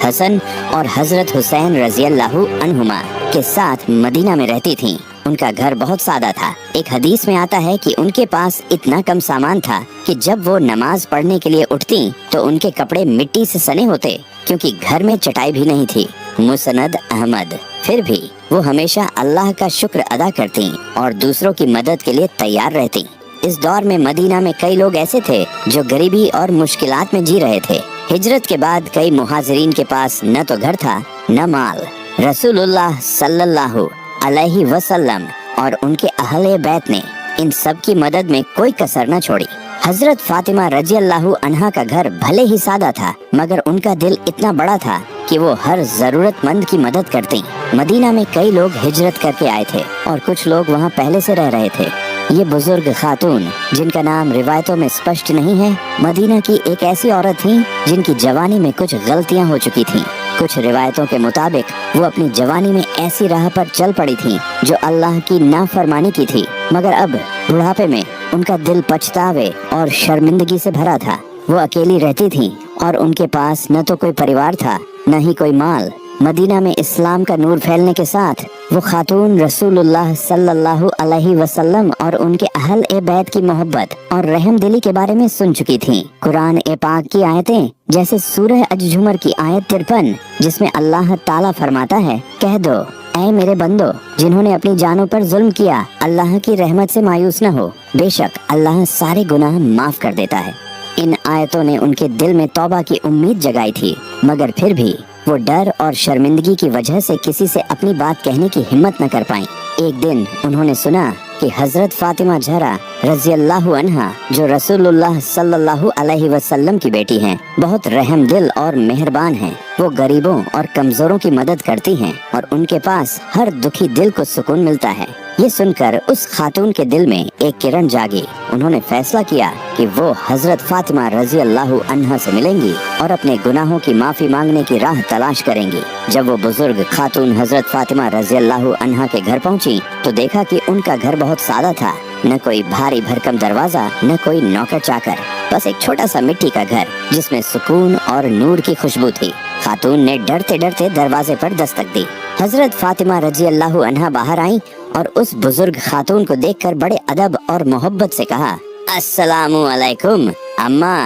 हसन और हजरत हुसैन रजी अल्लाह अन्हुमा के साथ मदीना में रहती थीं। उनका घर बहुत सादा था। एक हदीस में आता है कि उनके पास इतना कम सामान था कि जब वो नमाज पढ़ने के लिए उठती तो उनके कपड़े मिट्टी से सने होते, क्योंकि घर में चटाई भी नहीं थी। मुसनद अहमद। फिर भी वो हमेशा अल्लाह का शुक्र अदा करती और दूसरों की मदद के लिए तैयार रहती। इस दौर में मदीना में कई लोग ऐसे थे जो गरीबी और मुश्किलात में जी रहे थे। हिजरत के बाद कई मुहाजिरीन के पास न तो घर था न माल। रसूलुल्लाह सल्लल्लाहु अलैहि वसल्लम और उनके अहले बैत ने इन सब की मदद में कोई कसर न छोड़ी। हजरत फातिमा रजी अल्लाह अन्हा का घर भले ही सादा था, मगर उनका दिल इतना बड़ा था कि वो हर जरूरतमंद की मदद करती। मदीना में कई लोग हिजरत करके आए थे और कुछ लोग वहाँ पहले से रह रहे थे। ये बुजुर्ग खातून, जिनका नाम रिवायतों में स्पष्ट नहीं है, मदीना की एक ऐसी औरत थी जिनकी जवानी में कुछ गलतियाँ हो चुकी थीं। कुछ रिवायतों के मुताबिक वो अपनी जवानी में ऐसी राह पर चल पड़ी थी जो अल्लाह की नाफरमानी की थी, मगर अब बुढ़ापे में उनका दिल पछतावे और शर्मिंदगी से भरा था। वो अकेली रहती थी और उनके पास न तो कोई परिवार था न ही कोई माल। मदीना में इस्लाम का नूर फैलने के साथ वो खातून रसूलुल्लाह सल्लल्लाहु अलैहि वसल्लम और उनके अहल ए बैत की मोहब्बत और रहम दिली के बारे में सुन चुकी थीं। कुरान ए पाक की आयतें जैसे सूरह अज-जुमर की आयत 53, जिसमें अल्लाह ताला फरमाता है, कह दो ऐ मेरे बंदो जिन्होंने अपनी जानों पर जुल्म किया, अल्लाह की रहमत से मायूस न हो, बेशक अल्लाह सारे गुनाह माफ कर देता है। इन आयतों ने उनके दिल में तौबा की उम्मीद जगाई थी, मगर फिर भी वो डर और शर्मिंदगी की वजह से किसी से अपनी बात कहने की हिम्मत न कर पाई। एक दिन उन्होंने सुना कि हजरत फातिमा ज़हरा रजी अल्लाह अन्हा, जो रसूलुल्लाह सल्लल्लाहु अलैहि वसल्लम की बेटी हैं, बहुत रहम दिल और मेहरबान हैं। वो गरीबों और कमजोरों की मदद करती हैं और उनके पास हर दुखी दिल को सुकून मिलता है। ये सुनकर उस खातून के दिल में एक किरण जागी। उन्होंने फैसला किया कि वो हजरत फातिमा रजी अल्लाह अन्हा से मिलेंगी और अपने गुनाहों की माफी मांगने की राह तलाश करेंगी। जब वो बुजुर्ग खातून हजरत फातिमा रजी अल्लाह अन्हा के घर पहुंची तो देखा कि उनका घर बहुत सादा था। न कोई भारी भरकम दरवाजा, न कोई नौकर चाकर, बस एक छोटा सा मिट्टी का घर जिसमें सुकून और नूर की खुशबू थी। खातून ने डरते डरते दरवाजे पर दस्तक दी। हजरत फातिमा रजी अल्लाह अन्हा बाहर आई और उस बुजुर्ग खातून को देखकर बड़े अदब और मोहब्बत से कहा, अस्सलामु अलैकुम अम्मा,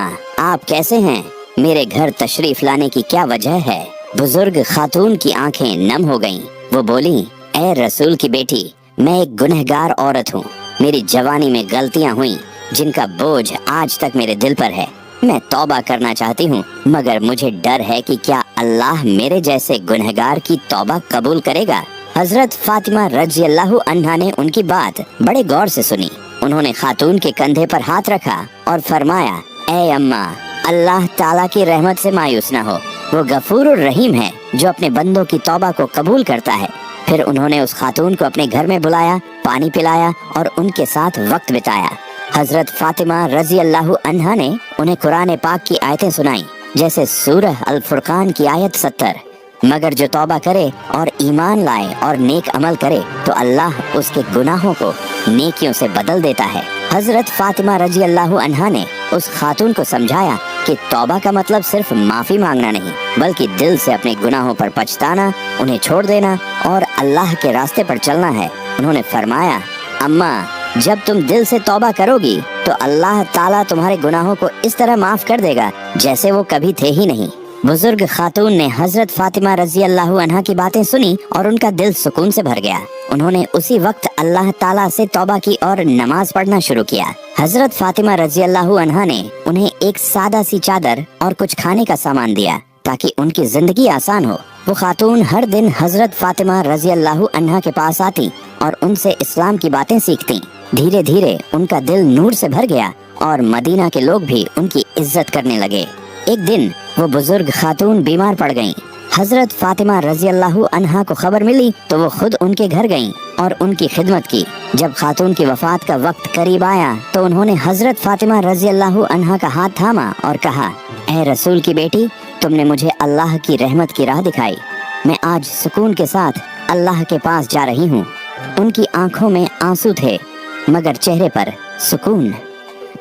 आप कैसे हैं? मेरे घर तशरीफ लाने की क्या वजह है? बुजुर्ग खातून की आंखें नम हो गईं। वो बोली, ए रसूल की बेटी, मैं एक गुनहगार औरत हूँ। मेरी जवानी में गलतियाँ हुई जिनका बोझ आज तक मेरे दिल पर है। मैं तौबा करना चाहती हूँ, मगर मुझे डर है कि क्या अल्लाह मेरे जैसे गुनहगार की तौबा कबूल करेगा। हजरत फातिमा रजी अल्लाह अन्हा ने उनकी बात बड़े गौर से सुनी। उन्होंने खातून के कंधे पर हाथ रखा और फरमाया, ए अम्मा, अल्लाह ताला की रहमत से मायूस न हो। वो गफूर रहीम है जो अपने बंदों की तौबा को कबूल करता है। फिर उन्होंने उस खातून को अपने घर में बुलाया, पानी पिलाया और उनके साथ वक्त बिताया। हजरत फातिमा रजी अल्लाह अन्हा ने उन्हें कुरान पाक की आयतें सुनाई, जैसे सूरह अल फुरकान की आयत 70, मगर जो तौबा करे और ईमान लाए और नेक अमल करे तो अल्लाह उसके गुनाहों को नेकियों से बदल देता है। हजरत फातिमा रजी अल्लाह अन्हा ने उस खातून को समझाया कि तौबा का मतलब सिर्फ माफी मांगना नहीं, बल्कि दिल से अपने गुनाहों पर पछताना, उन्हें छोड़ देना और अल्लाह के रास्ते पर चलना है। उन्होंने फरमाया, अम्मा, जब तुम दिल से तौबा करोगी तो अल्लाह ताला तुम्हारे गुनाहों को इस तरह माफ कर देगा जैसे वो कभी थे ही नहीं। बुजुर्ग खातून ने हजरत फातिमा रजी अल्लाह अन्हा की बातें सुनी और उनका दिल सुकून से भर गया। उन्होंने उसी वक्त अल्लाह ताला से तौबा की और नमाज पढ़ना शुरू किया। हजरत फातिमा रजी अल्लाह अन्हा ने उन्हें एक सादा सी चादर और कुछ खाने का सामान दिया ताकि उनकी जिंदगी आसान हो। वो खातून हर दिन हजरत फातिमा रजी अल्लाह अन्हा के पास आती और उनसे इस्लाम की बातें सीखती। धीरे धीरे उनका दिल नूर से भर गया और मदीना के लोग भी उनकी इज्जत करने लगे। एक दिन वो बुजुर्ग खातून बीमार पड़ गईं। हजरत फातिमा रजी अल्लाह अन्हा को खबर मिली तो वो खुद उनके घर गईं और उनकी खिदमत की। जब खातून की वफात का वक्त करीब आया तो उन्होंने हजरत फातिमा रजी अल्लाह अन्हा का हाथ थामा और कहा, ए रसूल की बेटी, तुमने मुझे अल्लाह की रहमत की राह दिखाई। मैं आज सुकून के साथ अल्लाह के पास जा रही हूँ। उनकी आंखों में आंसू थे मगर चेहरे पर सुकून।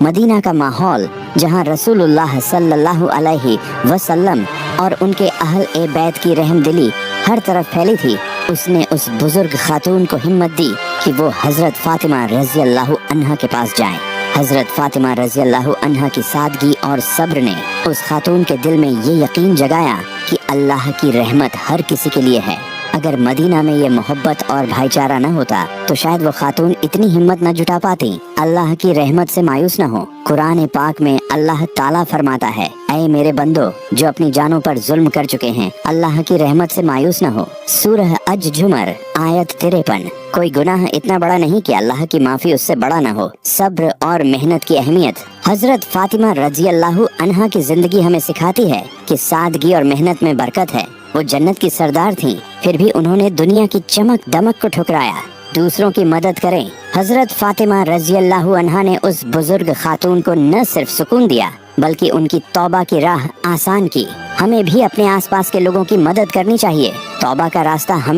मदीना का माहौल, जहाँ रसूलुल्लाह सल्लल्लाहु अलैहि वसल्लम اور ان کے اہل اے بیت کی رحم دلی ہر طرف پھیلی تھی، اس نے اس بزرگ خاتون کو ہمت دی کہ وہ حضرت فاطمہ رضی اللہ عنہا کے پاس جائیں۔ حضرت فاطمہ رضی اللہ عنہا کی سادگی اور صبر نے اس خاتون کے دل میں یہ یقین جگایا کہ اللہ کی رحمت ہر کسی کے لیے ہے۔ اگر مدینہ میں یہ محبت اور بھائی چارہ نہ ہوتا تو شاید وہ خاتون اتنی ہمت نہ جٹا پاتی اللہ کی رحمت سے مایوس نہ ہو۔ قرآن پاک میں اللہ تعالیٰ فرماتا ہے، اے میرے بندو جو اپنی جانوں پر ظلم کر چکے ہیں، اللہ کی رحمت سے مایوس نہ ہو۔ سورہ الزمر آیت 53۔ کوئی گناہ اتنا بڑا نہیں کہ اللہ کی معافی اس سے بڑا نہ ہو۔ صبر اور محنت کی اہمیت۔ حضرت فاطمہ رضی اللہ عنہا کی زندگی ہمیں سکھاتی ہے کہ سادگی اور محنت میں برکت ہے۔ وہ جنت کی سردار تھیں، پھر بھی انہوں نے دنیا کی چمک دمک کو ٹھکرایا۔ دوسروں کی مدد کریں۔ حضرت فاطمہ رضی اللہ عنہا نے اس بزرگ خاتون کو نہ صرف سکون دیا بلکہ ان کی توبہ کی راہ آسان کی۔ ہمیں بھی اپنے آس پاس کے لوگوں کی مدد کرنی چاہیے۔ توبہ کا راستہ ہمیں